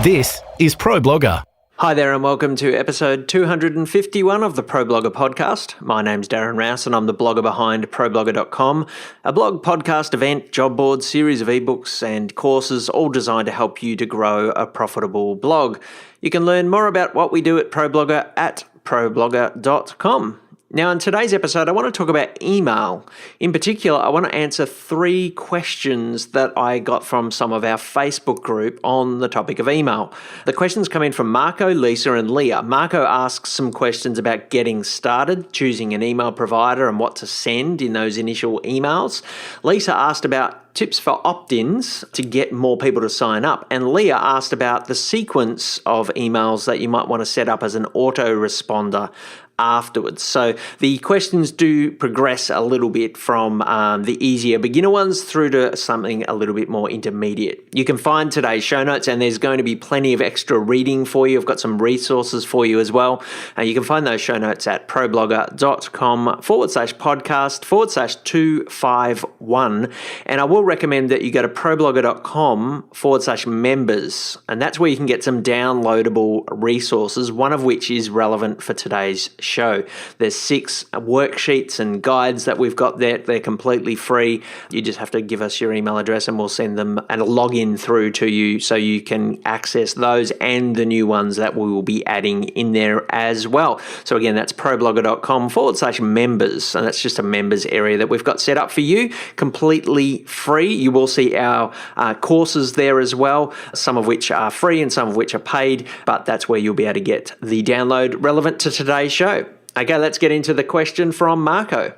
This is ProBlogger. Hi there and welcome to episode 251 of the ProBlogger Podcast. My name's Darren Rowse and I'm the blogger behind ProBlogger.com, a blog, podcast, event, job board, series of ebooks and courses all designed to help you to grow a profitable blog. You can learn more about what we do at ProBlogger at ProBlogger.com. Now, in today's episode, I want to talk about email. In particular, I want to answer 3 questions that I got from some of our Facebook group on the topic of email. The questions come in from Marco, Lisa, and Leah. Marco asks some questions about getting started, choosing an email provider and what to send in those initial emails. Lisa asked about tips for opt-ins to get more people to sign up. And Leah asked about the sequence of emails that you might want to set up as an autoresponder afterwards. So the questions do progress a little bit from the easier beginner ones through to something a little bit more intermediate. You can find today's show notes and there's going to be plenty of extra reading for you. I've got some resources for you as well. You can find those show notes at ProBlogger.com/podcast/251. And I will recommend that you go to ProBlogger.com/members. And that's where you can get some downloadable resources, one of which is relevant for today's show. There's 6 worksheets and guides that we've got there. They're completely free. You just have to give us your email address and we'll send them and a login through to you so you can access those and the new ones that we will be adding in there as well. So again, that's ProBlogger.com/members. And that's just a members area that we've got set up for you, completely free. You will see our courses there as well, some of which are free and some of which are paid, but that's where you'll be able to get the download relevant to today's show. Okay, let's get into the question from Marco.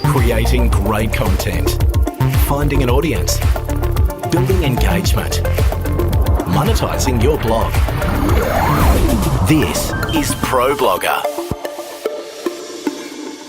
Creating great content, finding an audience, building engagement, monetizing your blog. This is ProBlogger.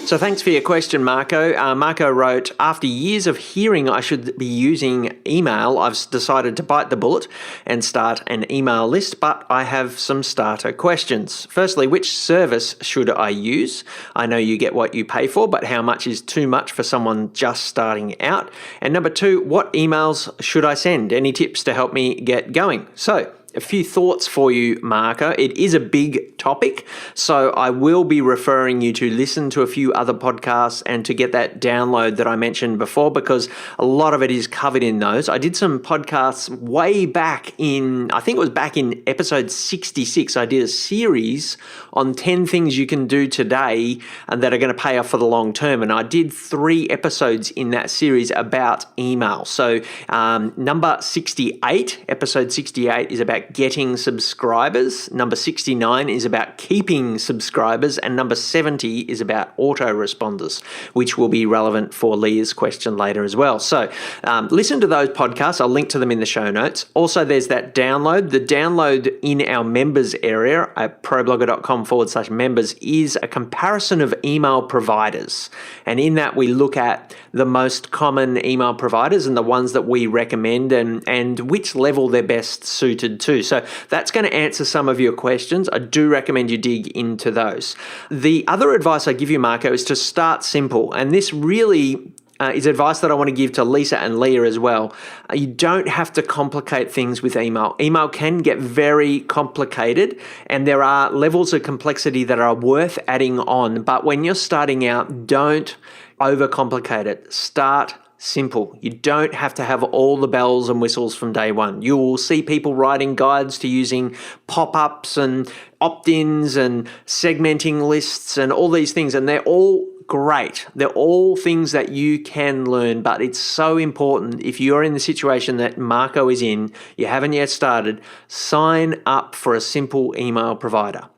So thanks for your question, Marco. Marco wrote, after years of hearing I should be using email, I've decided to bite the bullet and start an email list, but I have some starter questions. Firstly, which service should I use? I know you get what you pay for, but how much is too much for someone just starting out? And number 2, what emails should I send? Any tips to help me get going? So, a few thoughts for you, Marco. It is a big topic, so I will be referring you to listen to a few other podcasts and to get that download that I mentioned before, because a lot of it is covered in those. I did some podcasts way back in, I think it was back in episode 66. I did a series on 10 things you can do today and that are going to pay off for the long term. And I did 3 episodes in that series about email. So number 68, episode 68 is about getting subscribers. Number 69 is about keeping subscribers. And number 70 is about autoresponders, which will be relevant for Leah's question later as well. So listen to those podcasts. I'll link to them in the show notes. Also, there's that download. The download in our members area at ProBlogger.com/members is a comparison of email providers. And in that, we look at the most common email providers and the ones that we recommend and which level they're best suited to. So that's going to answer some of your questions. I do recommend you dig into those. The other advice I give you, Marco, is to start simple. And this really is advice that I want to give to Lisa and Leah as well. You don't have to complicate things with email. Email can get very complicated and there are levels of complexity that are worth adding on. But when you're starting out, don't overcomplicate it. Start simple. You don't have to have all the bells and whistles from day one. You will see people writing guides to using pop-ups and opt-ins and segmenting lists and all these things, and they're all great. They're all things that you can learn, but it's so important if you're in the situation that Marco is in, you haven't yet started, sign up for a simple email provider.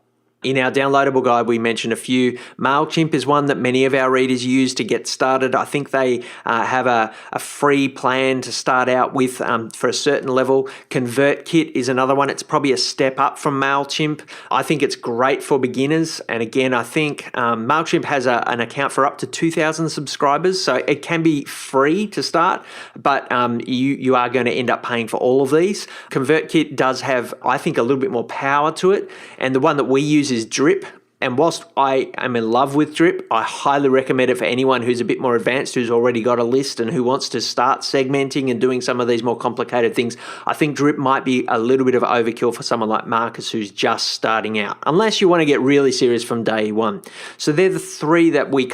In our downloadable guide, we mentioned a few. MailChimp is one that many of our readers use to get started. I think they have a free plan to start out with for a certain level. ConvertKit is another one. It's probably a step up from MailChimp. I think it's great for beginners. And again, I think MailChimp has an account for up to 2,000 subscribers. So it can be free to start, but you are going to end up paying for all of these. ConvertKit does have, I think, a little bit more power to it. And the one that we use is Drip. And whilst I am in love with Drip, I highly recommend it for anyone who's a bit more advanced, who's already got a list and who wants to start segmenting and doing some of these more complicated things. I think Drip might be a little bit of overkill for someone like Marcus who's just starting out, unless you want to get really serious from day one. So they're the three that we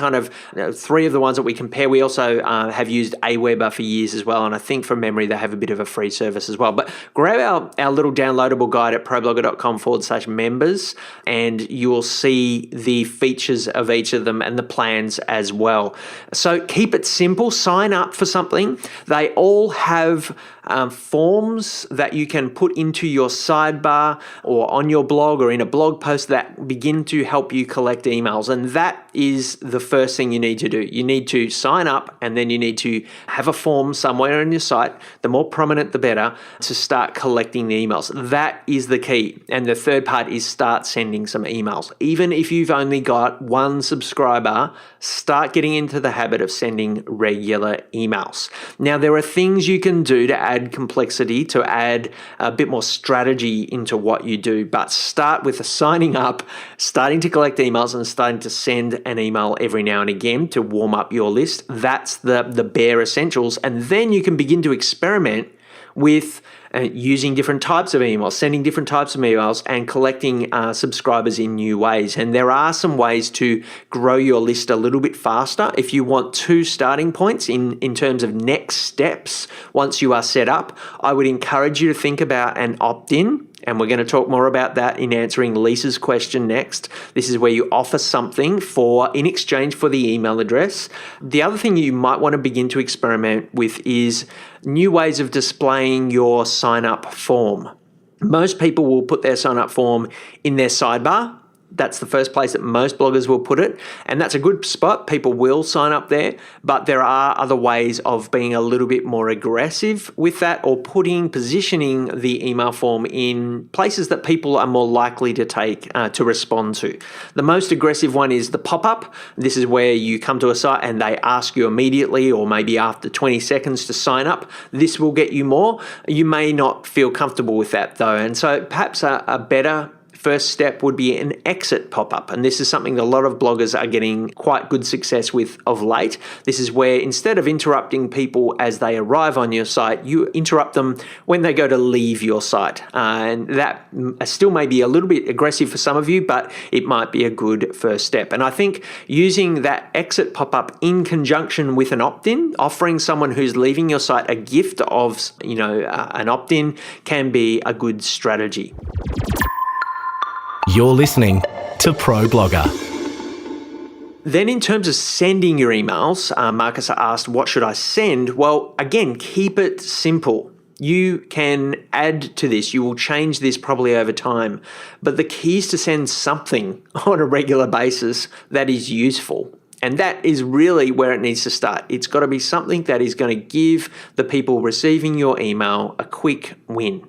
three of the ones that we compare. We also have used Aweber for years as well, and I think from memory they have a bit of a free service as well. But grab our little downloadable guide at ProBlogger.com/members, and you will see the features of each of them and the plans as well. So keep it simple. Sign up for something. They all have forms that you can put into your sidebar or on your blog or in a blog post that begin to help you collect emails. And that is the first thing you need to do. You need to sign up, and then you need to have a form somewhere on your site, the more prominent the better, to start collecting the emails. That is the key. And the third part is start sending some emails. Even if you've only got one subscriber, start getting into the habit of sending regular emails. Now, there are things you can do to add complexity, to add a bit more strategy into what you do, but start with signing up, starting to collect emails, and starting to send an email every now and again to warm up your list. That's the bare essentials. And then you can begin to experiment with using different types of emails, sending different types of emails, and collecting subscribers in new ways. And there are some ways to grow your list a little bit faster. If you want 2 starting points in terms of next steps, once you are set up, I would encourage you to think about an opt-in. And we're going to talk more about that in answering Lisa's question next. This is where you offer something in exchange for the email address. The other thing you might want to begin to experiment with is new ways of displaying your sign-up form. Most people will put their sign-up form in their sidebar. That's the first place that most bloggers will put it, and that's a good spot. People will sign up there, but there are other ways of being a little bit more aggressive with that, or positioning the email form in places that people are more likely to respond to. The most aggressive one is the pop-up. This is where you come to a site and they ask you immediately, or maybe after 20 seconds, to sign up. This will get you more. You may not feel comfortable with that though, and so perhaps a better first step would be an exit pop-up. And this is something that a lot of bloggers are getting quite good success with of late. This is where instead of interrupting people as they arrive on your site, you interrupt them when they go to leave your site. And that still may be a little bit aggressive for some of you, but it might be a good first step. And I think using that exit pop-up in conjunction with an opt-in, offering someone who's leaving your site a gift of, an opt-in, can be a good strategy. You're listening to ProBlogger. Then in terms of sending your emails, Marcus asked, what should I send? Well, again, keep it simple. You can add to this. You will change this probably over time. But the key is to send something on a regular basis that is useful. And that is really where it needs to start. It's got to be something that is going to give the people receiving your email a quick win.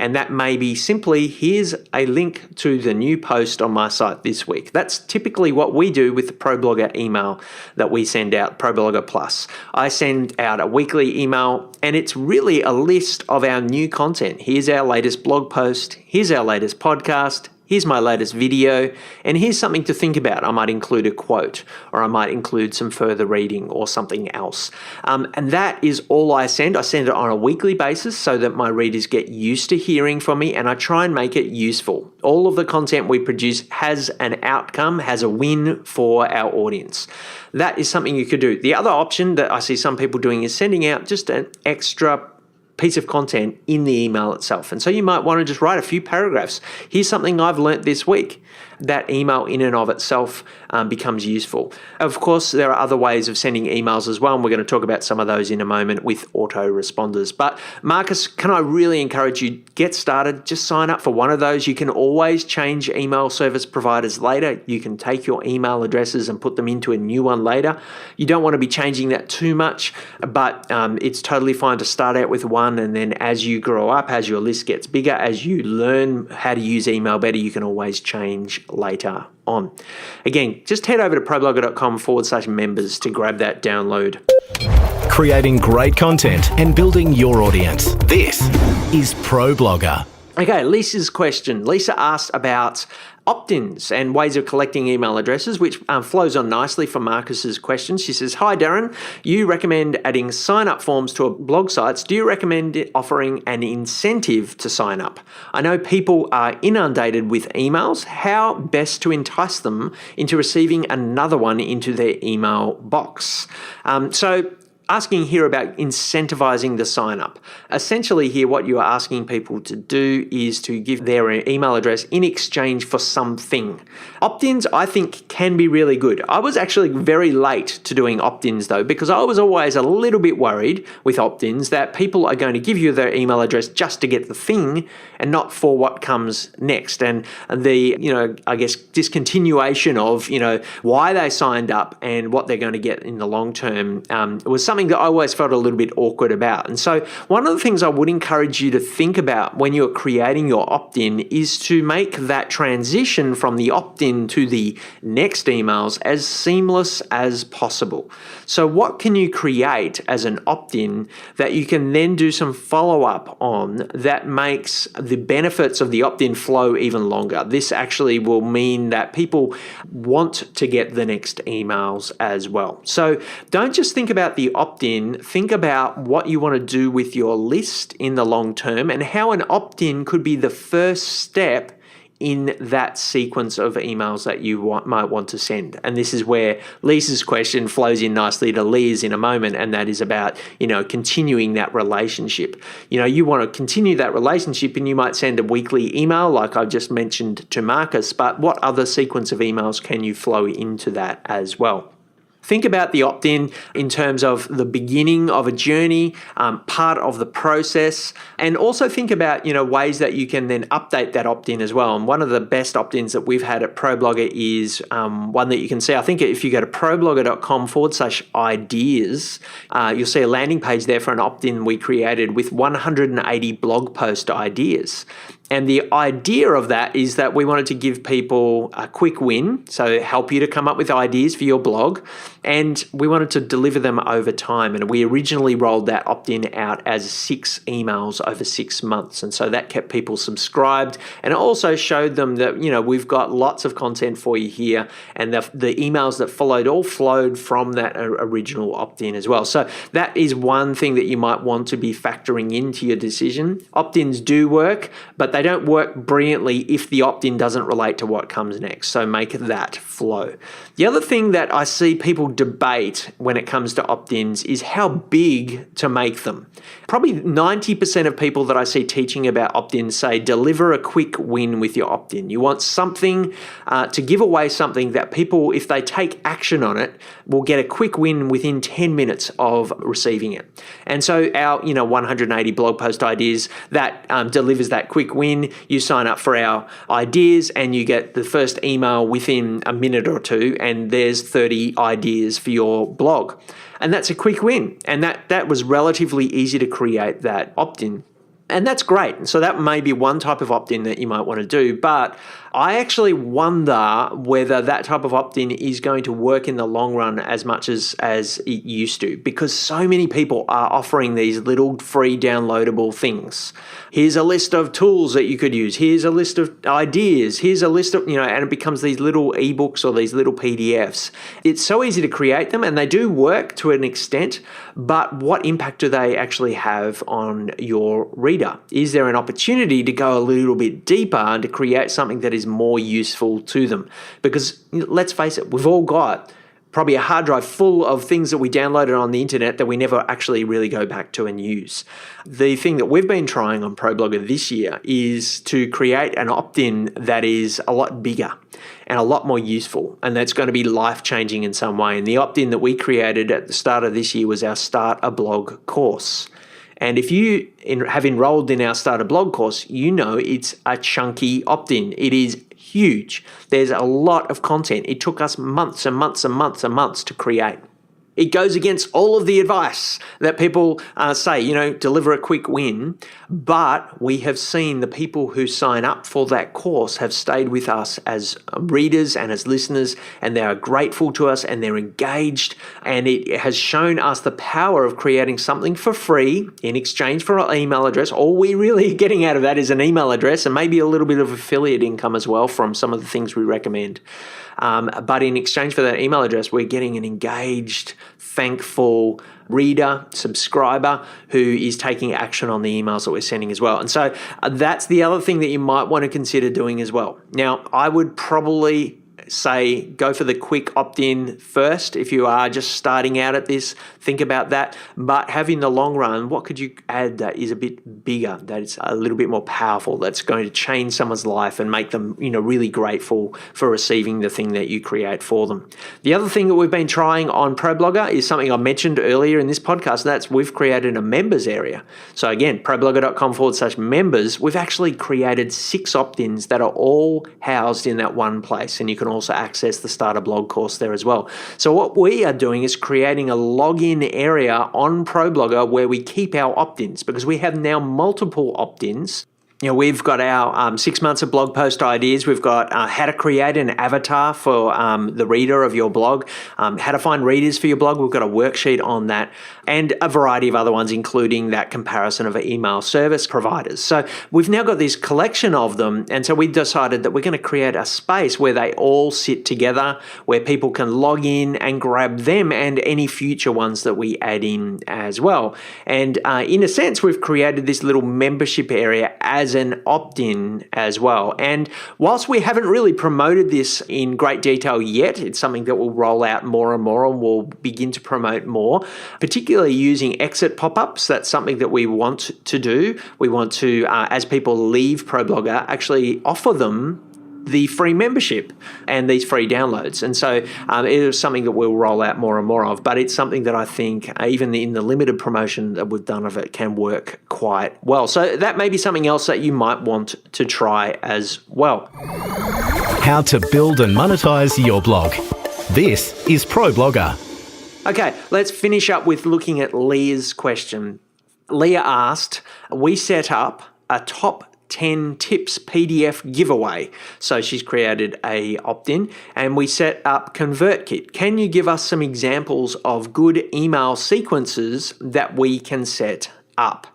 And that may be simply, here's a link to the new post on my site this week. That's typically what we do with the ProBlogger email that we send out, ProBlogger Plus. I send out a weekly email, and it's really a list of our new content. Here's our latest blog post. Here's our latest podcast. Here's my latest video, and here's something to think about. I might include a quote, or I might include some further reading or something else. And that is all I send. I send it on a weekly basis so that my readers get used to hearing from me, and I try and make it useful. All of the content we produce has an outcome, has a win for our audience. That is something you could do. The other option that I see some people doing is sending out just an extra piece of content in the email itself. And so you might want to just write a few paragraphs. Here's something I've learnt this week. That email in and of itself becomes useful. Of course, there are other ways of sending emails as well, and we're going to talk about some of those in a moment with autoresponders. But Marcus, can I really encourage you, get started, just sign up for one of those. You can always change email service providers later. You can take your email addresses and put them into a new one later. You don't want to be changing that too much, but it's totally fine to start out with one, and then as you grow up, as your list gets bigger, as you learn how to use email better, you can always change later on. Again, just head over to ProBlogger.com/members to grab that download. Creating great content and building your audience. This is ProBlogger. Okay, Lisa's question. Lisa asked about opt-ins and ways of collecting email addresses, which flows on nicely from Marcus's question. She says, "Hi Darren, you recommend adding sign-up forms to blog sites. Do you recommend offering an incentive to sign up? I know people are inundated with emails. How best to entice them into receiving another one into their email box?" So asking here about incentivizing the sign up. Essentially here what you are asking people to do is to give their email address in exchange for something. Opt-ins I think can be really good. I was actually very late to doing opt-ins though, because I was always a little bit worried with opt-ins that people are going to give you their email address just to get the thing and not for what comes next. And the, I guess discontinuation of, why they signed up and what they're going to get in the long term was something that I always felt a little bit awkward about. And so one of the things I would encourage you to think about when you're creating your opt-in is to make that transition from the opt-in to the next emails as seamless as possible. So what can you create as an opt-in that you can then do some follow-up on that makes the benefits of the opt-in flow even longer? This actually will mean that people want to get the next emails as well. So don't just think about the opt-in, think about what you want to do with your list in the long term and how an opt-in could be the first step in that sequence of emails that you might want to send. And this is where Lisa's question flows in nicely to Leah's in a moment, and that is about, continuing that relationship. You want to continue that relationship and you might send a weekly email like I've just mentioned to Marcus, but what other sequence of emails can you flow into that as well? Think about the opt-in in terms of the beginning of a journey, part of the process, and also think about, ways that you can then update that opt-in as well. And one of the best opt-ins that we've had at ProBlogger is one that you can see. I think if you go to ProBlogger.com/ideas, you'll see a landing page there for an opt-in we created with 180 blog post ideas. And the idea of that is that we wanted to give people a quick win, so help you to come up with ideas for your blog, and we wanted to deliver them over time. And we originally rolled that opt-in out as 6 emails over 6 months. And so that kept people subscribed, and it also showed them that, we've got lots of content for you here, and the emails that followed all flowed from that original opt-in as well. So that is one thing that you might want to be factoring into your decision. Opt-ins do work, but they don't work brilliantly if the opt-in doesn't relate to what comes next. So make that flow. The other thing that I see people debate when it comes to opt-ins is how big to make them. Probably 90% of people that I see teaching about opt-ins say deliver a quick win with your opt-in. You want something to give away something that people, if they take action on it, will get a quick win within 10 minutes of receiving it. And so our 180 blog post ideas that delivers that quick win. You sign up for our ideas and you get the first email within a minute or two, and there's 30 ideas for your blog. And that's a quick win. And that was relatively easy to create that opt-in. And that's great. So that may be one type of opt-in that you might want to do. But I actually wonder whether that type of opt-in is going to work in the long run as much as it used to, because so many people are offering these little free downloadable things. Here's a list of tools that you could use. Here's a list of ideas. Here's a list of, and it becomes these little ebooks or these little PDFs. It's so easy to create them, and they do work to an extent, but what impact do they actually have on your reader? Is there an opportunity to go a little bit deeper and to create something that is more useful to them? Because let's face it, we've all got probably a hard drive full of things that we downloaded on the internet that we never actually really go back to and use. The thing that we've been trying on ProBlogger this year is to create an opt-in that is a lot bigger and a lot more useful, and that's going to be life-changing in some way. And the opt-in that we created at the start of this year was our Start a Blog course. And if you have enrolled in our Start a Blog course, it's a chunky opt-in. It is huge. There's a lot of content. It took us months and months and months and months to create. It goes against all of the advice that people say, deliver a quick win. But we have seen the people who sign up for that course have stayed with us as readers and as listeners, and they are grateful to us and they're engaged. And it has shown us the power of creating something for free in exchange for an email address. All we really are getting out of that is an email address and maybe a little bit of affiliate income as well from some of the things we recommend. But in exchange for that email address, we're getting an engaged, thankful reader, subscriber who is taking action on the emails that we're sending as well. And so that's the other thing that you might want to consider doing as well. Now, I would probably say go for the quick opt-in first. If you are just starting out at this, think about that. But having the long run, what could you add that is a bit bigger, that is a little bit more powerful, that's going to change someone's life and make them, really grateful for receiving the thing that you create for them. The other thing that we've been trying on ProBlogger is something I mentioned earlier in this podcast, and that's we've created a members area. So again, ProBlogger.com/members, we've actually created 6 opt-ins that are all housed in that one place, and you can also access the starter blog course there as well. So what we are doing is creating a login area on ProBlogger where we keep our opt-ins, because we have now multiple opt-ins. We've got our 6 months of blog post ideas. We've got how to create an avatar for the reader of your blog, how to find readers for your blog. We've got a worksheet on that, and a variety of other ones, including that comparison of email service providers. So we've now got this collection of them, and so we decided that we're going to create a space where they all sit together, where people can log in and grab them and any future ones that we add in as well. And in a sense, we've created this little membership area as an opt-in as well. And whilst we haven't really promoted this in great detail yet, it's something that will roll out more and more, and we'll begin to promote more, particularly using exit pop-ups. That's something that we want to do. We want to, as people leave ProBlogger, actually offer them the free membership and these free downloads. And so it is something that we'll roll out more and more of, but it's something that I think even in the limited promotion that we've done of it can work quite well. So that may be something else that you might want to try as well. How to build and monetize your blog. This is ProBlogger. Okay, let's finish up with looking at Leah's question. Leah asked, we set up a top 10 tips PDF giveaway. So she's created a opt-in, and we set up ConvertKit. Can you give us some examples of good email sequences that we can set up?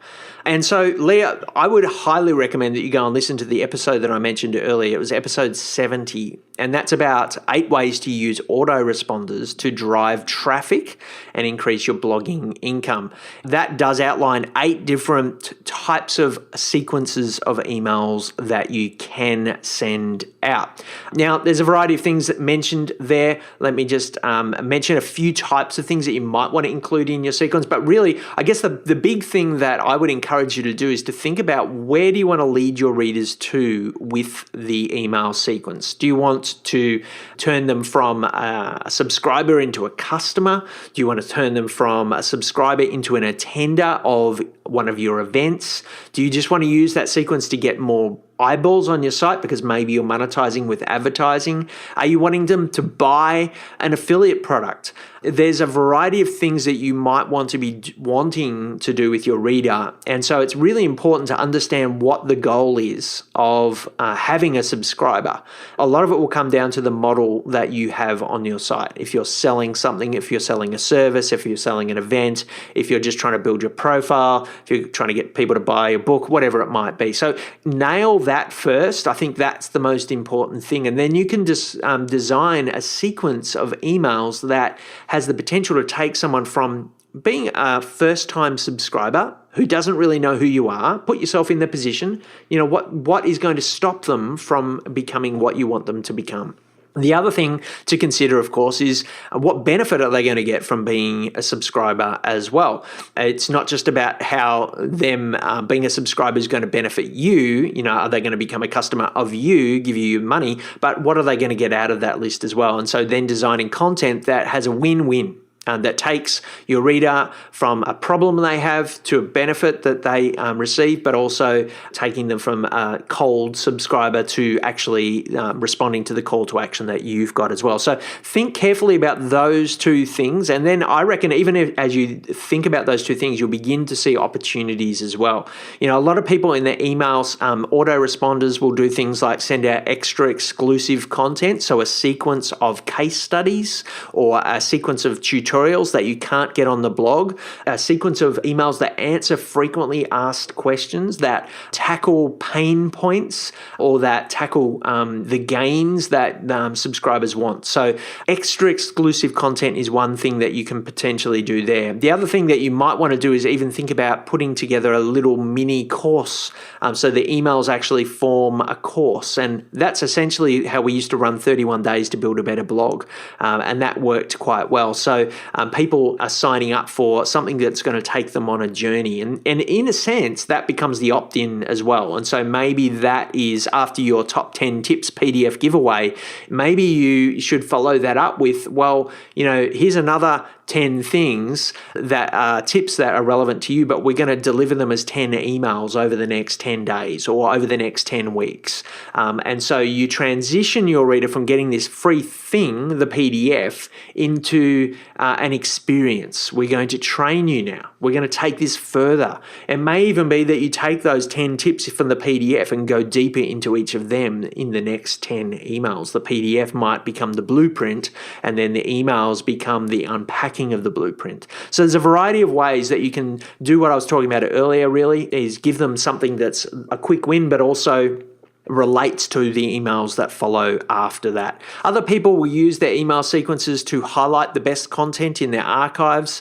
And so, Leah, I would highly recommend that you go and listen to the episode that I mentioned earlier. It was episode 70, and that's about 8 ways to use autoresponders to drive traffic and increase your blogging income. That does outline 8 different types of sequences of emails that you can send out. Now, there's a variety of things that mentioned there. Let me just mention a few types of things that you might want to include in your sequence. But really, I guess the big thing that I would encourage you to do is to think about where do you want to lead your readers to with the email sequence. Do you want to turn them from a subscriber into a customer? Do you want to turn them from a subscriber into an attender of one of your events? Do you just want to use that sequence to get more eyeballs on your site because maybe you're monetizing with advertising? Are you wanting them to buy an affiliate product? There's a variety of things that you might want to be wanting to do with your reader. And so it's really important to understand what the goal is of having a subscriber. A lot of it will come down to the model that you have on your site. If you're selling something, if you're selling a service, if you're selling an event, if you're just trying to build your profile, if you're trying to get people to buy your book, whatever it might be. So nail that first. I think that's the most important thing. And then you can just design a sequence of emails that has the potential to take someone from being a first-time subscriber who doesn't really know who you are, put yourself in their position, what is going to stop them from becoming what you want them to become. The other thing to consider, of course, is what benefit are they going to get from being a subscriber as well. It's not just about how them being a subscriber is going to benefit you, are they going to become a customer of you, give you money, but what are they going to get out of that list as well? And so then designing content that has a win-win. that takes your reader from a problem they have to a benefit that they receive, but also taking them from a cold subscriber to actually responding to the call to action that you've got as well. So think carefully about those two things. And then I reckon even as you think about those two things, you'll begin to see opportunities as well. A lot of people in their emails, autoresponders will do things like send out extra exclusive content. So a sequence of case studies or a sequence of tutorials that you can't get on the blog, a sequence of emails that answer frequently asked questions, that tackle pain points or that tackle the gains that subscribers want. So extra exclusive content is one thing that you can potentially do there. The other thing that you might want to do is even think about putting together a little mini course. So the emails actually form a course. And that's essentially how we used to run 31 days to build a better blog. And that worked quite well. So people are signing up for something that's going to take them on a journey. And in a sense, that becomes the opt-in as well. And so maybe that is after your top 10 tips PDF giveaway, maybe you should follow that up with, well, here's another 10 things that are tips that are relevant to you, but we're going to deliver them as 10 emails over the next 10 days or over the next 10 weeks. And so you transition your reader from getting this free thing, the PDF, into an experience. We're going to train you now. We're going to take this further. It may even be that you take those 10 tips from the PDF and go deeper into each of them in the next 10 emails. The PDF might become the blueprint, and then the emails become the unpacking of the blueprint. So there's a variety of ways that you can do what I was talking about earlier, really, is give them something that's a quick win, but also relates to the emails that follow after that. Other people will use their email sequences to highlight the best content in their archives.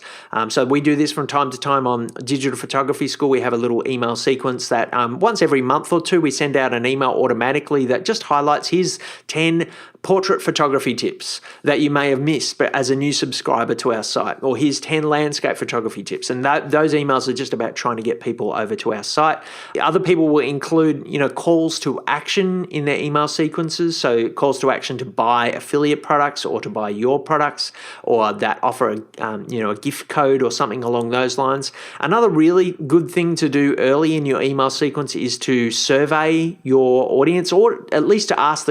So we do this from time to time on Digital Photography School. We have a little email sequence that once every month or two, we send out an email automatically that just highlights here's 10 portrait photography tips that you may have missed but as a new subscriber to our site, or here's 10 landscape photography tips. And those emails are just about trying to get people over to our site. Other people will include, calls to action in their email sequences. So calls to action to buy affiliate products or to buy your products, or that offer a gift code or something along those lines. Another really good thing to do early in your email sequence is to survey your audience, or at least to ask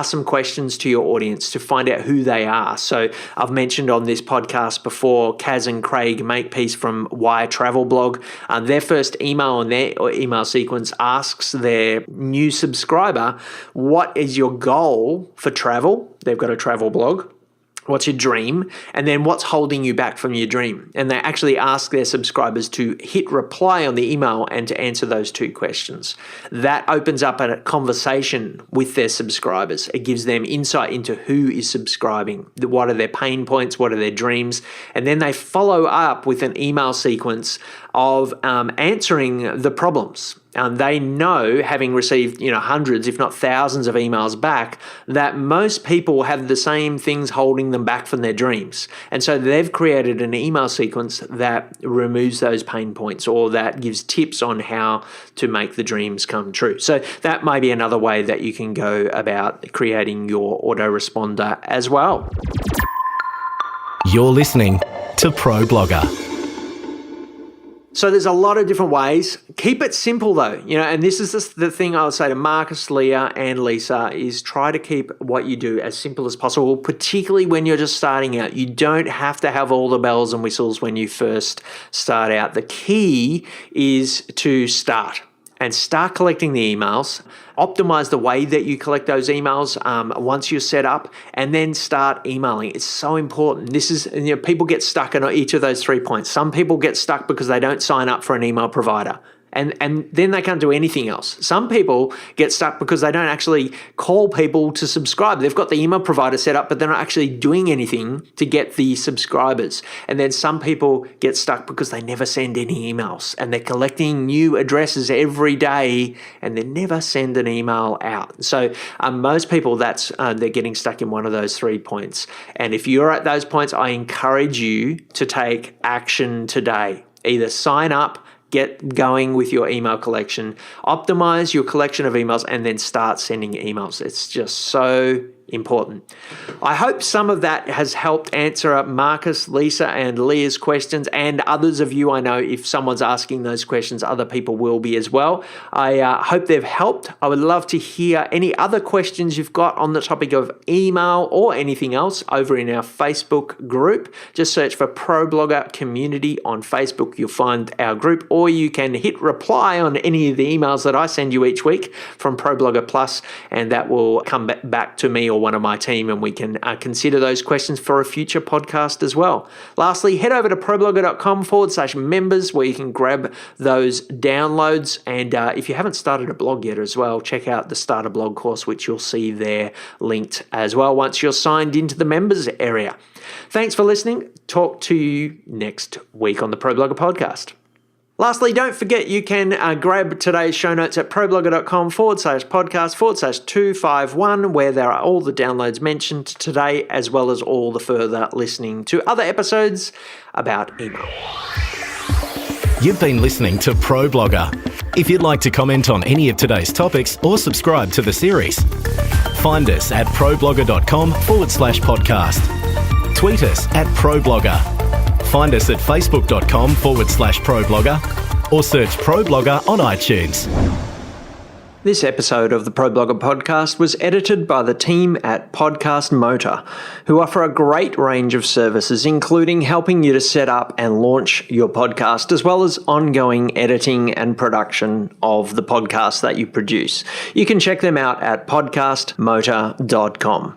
some questions to your audience to find out who they are. So I've mentioned on this podcast before, Kaz and Craig Makepeace from Why Travel Blog. Their first email on their email sequence asks their new subscriber, what is your goal for travel? They've got a travel blog. What's your dream? And then what's holding you back from your dream? And they actually ask their subscribers to hit reply on the email and to answer those two questions. That opens up a conversation with their subscribers. It gives them insight into who is subscribing, what are their pain points, what are their dreams, and then they follow up with an email sequence of answering the problems. They know, having received hundreds, if not thousands of emails back, that most people have the same things holding them back from their dreams. And so they've created an email sequence that removes those pain points, or that gives tips on how to make the dreams come true. So that may be another way that you can go about creating your autoresponder as well. You're listening to ProBlogger. So there's a lot of different ways. Keep it simple though, and this is the thing I would say to Marcus, Leah, and Lisa, is try to keep what you do as simple as possible, particularly when you're just starting out. You don't have to have all the bells and whistles when you first start out. The key is to start collecting the emails. Optimize the way that you collect those emails once you're set up, and then start emailing. It's so important. This is, people get stuck on each of those 3 points. Some people get stuck because they don't sign up for an email provider. And then they can't do anything else. Some people get stuck because they don't actually call people to subscribe. They've got the email provider set up, but they're not actually doing anything to get the subscribers. And then some people get stuck because they never send any emails, and they're collecting new addresses every day and they never send an email out. So most people, they're getting stuck in one of those 3 points. And if you're at those points, I encourage you to take action today. Either sign up, get going with your email collection, optimize your collection of emails, and then start sending emails. It's just so important. I hope some of that has helped answer Marcus, Lisa, and Leah's questions, and others of you. I know if someone's asking those questions, other people will be as well. I hope they've helped. I would love to hear any other questions you've got on the topic of email or anything else over in our Facebook group. Just search for ProBlogger Community on Facebook. You'll find our group, or you can hit reply on any of the emails that I send you each week from ProBlogger Plus, and that will come back to me or one of my team, and we can consider those questions for a future podcast as well. Lastly, head over to ProBlogger.com/members where you can grab those downloads. And if you haven't started a blog yet as well, check out the Start a Blog course, which you'll see there linked as well once you're signed into the members area. Thanks for listening. Talk to you next week on the ProBlogger Podcast. Lastly, don't forget you can grab today's show notes at ProBlogger.com/podcast/251, where there are all the downloads mentioned today, as well as all the further listening to other episodes about email. You've been listening to ProBlogger. If you'd like to comment on any of today's topics or subscribe to the series, find us at ProBlogger.com/podcast. Tweet us at ProBlogger. Find us at Facebook.com/ProBlogger or search ProBlogger on iTunes. This episode of the ProBlogger Podcast was edited by the team at Podcast Motor, who offer a great range of services, including helping you to set up and launch your podcast, as well as ongoing editing and production of the podcast that you produce. You can check them out at podcastmotor.com.